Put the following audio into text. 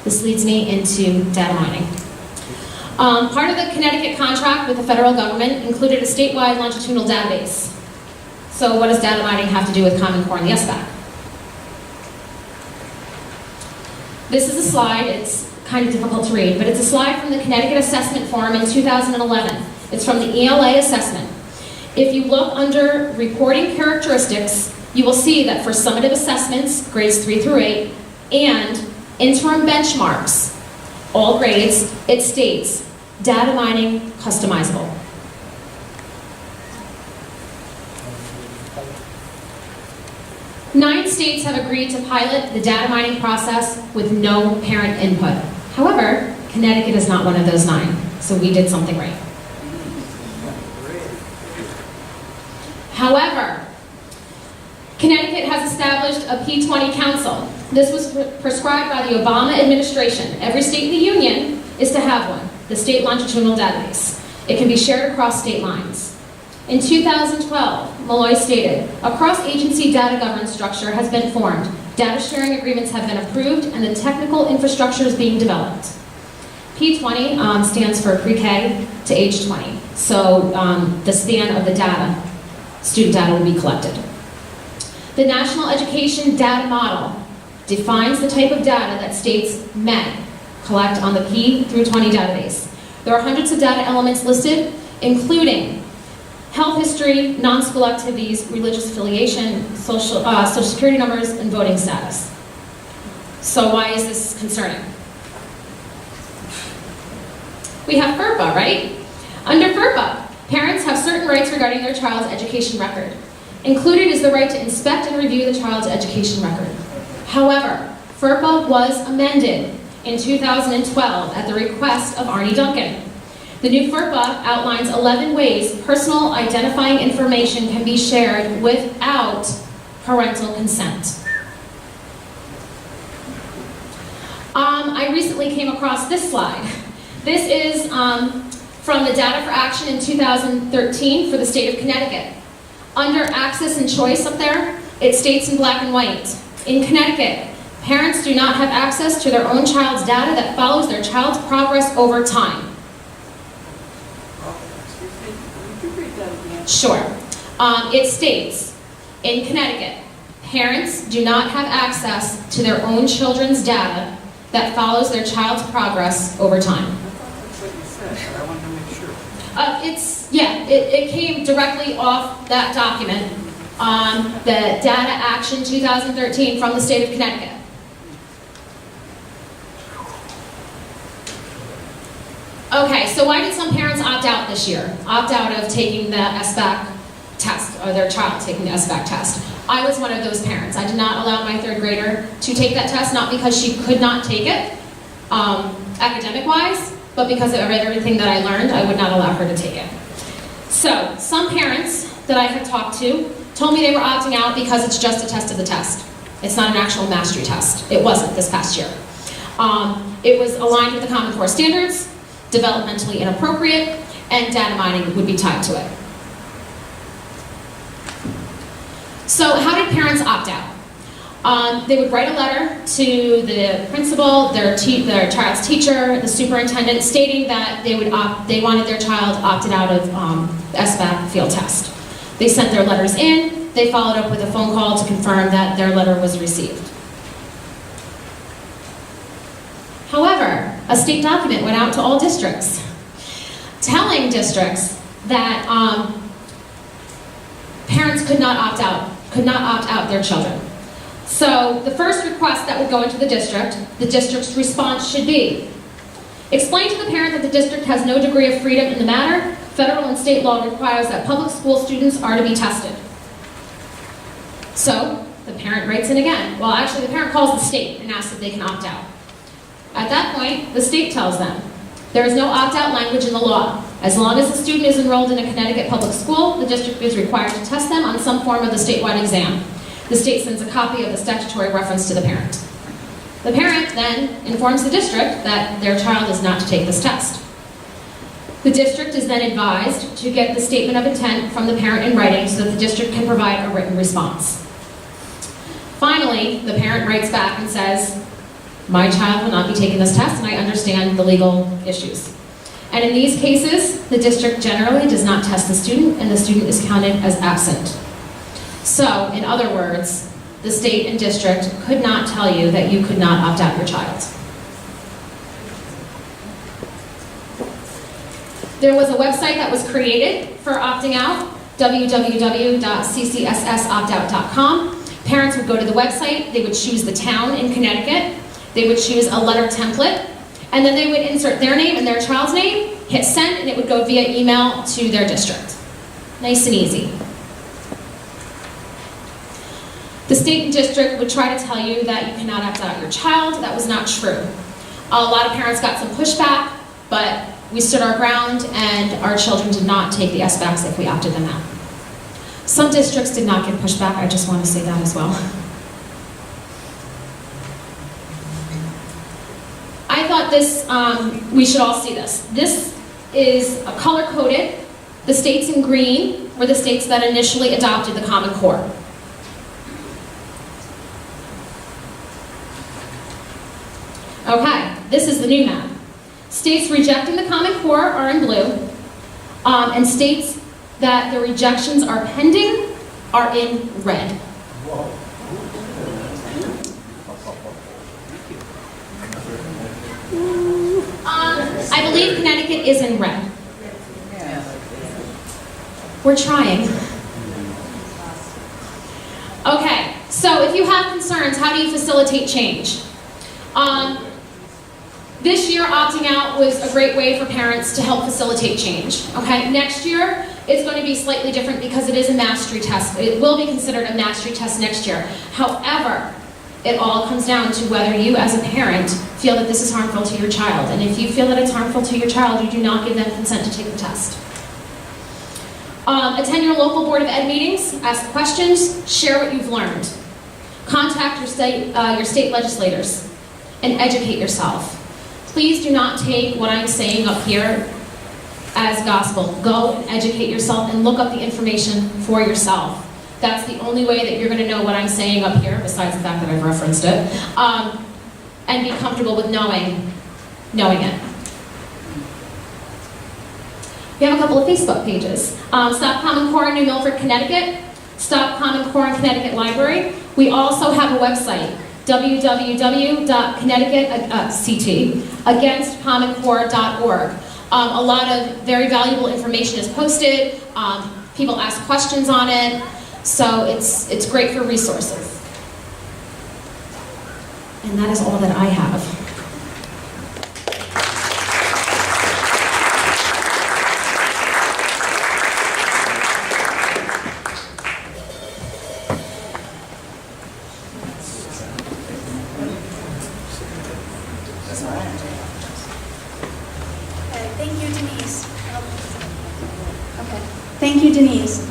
This leads me into data mining. Part of the Connecticut contract with the federal government included a statewide longitudinal database. So what does data mining have to do with Common Core and the SBAC? This is a slide, it's kind of difficult to read, but it's a slide from the Connecticut Assessment Forum in 2011. It's from the ELA assessment. If you look under reporting characteristics, you will see that for summative assessments, grades 3 through 8, and interim benchmarks, all grades, it states, data mining customizable. Nine states have agreed to pilot the data mining process with no parent input. However, Connecticut is not one of those 9, so we did something right. However, Connecticut has established a P20 council. This was prescribed by the Obama administration. Every state in the union is to have one, the state longitudinal database. It can be shared across state lines. In 2012, Malloy stated, a cross-agency data governance structure has been formed. Data sharing agreements have been approved, and the technical infrastructure is being developed. P20 stands for pre-K to age 20. So the span of the data, student data will be collected. The National Education Data Model defines the type of data that states may collect on the P through 20 database. There are hundreds of data elements listed, including health history, non-school activities, religious affiliation, social security numbers, and voting status. So why is this concerning? We have FERPA, right? Under FERPA, parents have certain rights regarding their child's education record. Included is the right to inspect and review the child's education record. However, FERPA was amended in 2012 at the request of Arnie Duncan. The new FERPA outlines 11 ways personal identifying information can be shared without parental consent. I recently came across this slide. This is from the Data for Action in 2013 for the state of Connecticut. Under access and choice up there, it states in black and white, in Connecticut, parents do not have access to their own child's data that follows their child's progress over time. Sure. It states, in Connecticut, parents do not have access to their own children's data that follows their child's progress over time. That's what you said, but I wanted to make sure. It came directly off that document, the Data Action 2013 from the state of Connecticut. Okay, so why did some parents opt out this year? Opt out of taking the SBAC test, or their child taking the SBAC test. I was one of those parents. I did not allow my 3rd grader to take that test, not because she could not take it, academic-wise, but because of everything that I learned, I would not allow her to take it. So, some parents that I had talked to told me they were opting out because it's just a test of the test. It's not an actual mastery test. It wasn't this past year. It was aligned with the Common Core standards, developmentally inappropriate, and data mining would be tied to it. So how did parents opt out? They would write a letter to the principal, their child's teacher, the superintendent, stating that they wanted their child opted out of the SBAC field test. They sent their letters in, they followed up with a phone call to confirm that their letter was received. However, a state document went out to all districts, telling districts that parents could not opt out their children. So the first request that would go into the district's response should be, explain to the parent that the district has no degree of freedom in the matter. Federal and state law requires that public school students are to be tested. So the parent writes in again. Well, actually the parent calls the state and asks if they can opt out. At that point, the state tells them, there is no opt-out language in the law. As long as the student is enrolled in a Connecticut public school, the district is required to test them on some form of the statewide exam. The state sends a copy of the statutory reference to the parent. The parent then informs the district that their child is not to take this test. The district is then advised to get the statement of intent from the parent in writing so that the district can provide a written response. Finally, the parent writes back and says, My child will not be taking this test, and I understand the legal issues. And in these cases, the district generally does not test the student, and the student is counted as absent. So, in other words, the state and district could not tell you that you could not opt out your child. There was a website that was created for opting out, www.ccsoptout.com. Parents would go to the website, they would choose the town in Connecticut, they would choose a letter template, and then they would insert their name and their child's name, hit send, and it would go via email to their district. Nice and easy. The state and district would try to tell you that you cannot opt out your child. That was not true. A lot of parents got some pushback, but we stood our ground, and our children did not take the SBACs if we opted them out. Some districts did not get pushback. I just want to say that as well. I thought this, we should all see this. This is color-coded. The states in green were the states that initially adopted the Common Core. Okay, this is the new map. States rejecting the Common Core are in blue, and states that the rejections are pending are in red. I believe Connecticut is in red. We're trying. Okay, so if you have concerns, how do you facilitate change? This year, opting out was a great way for parents to help facilitate change. Okay, next year, it's going to be slightly different because it is a mastery test. It will be considered a mastery test next year. However, it all comes down to whether you as a parent feel that this is harmful to your child. And if you feel that it's harmful to your child, you do not give them consent to take the test. Attend your local Board of Ed meetings, ask questions, share what you've learned. Contact your state legislators and educate yourself. Please do not take what I'm saying up here as gospel. Go and educate yourself and look up the information for yourself. That's the only way that you're going to know what I'm saying up here, besides the fact that I've referenced it, and be comfortable with knowing it. We have a couple of Facebook pages. Stop Common Core in New Milford, Connecticut. Stop Common Core in Connecticut Library. We also have a website, www.connecticutagainstcommoncore.org. A lot of very valuable information is posted. People ask questions on it, so it's great for resources. And that is all that I have. Thank you, Denise.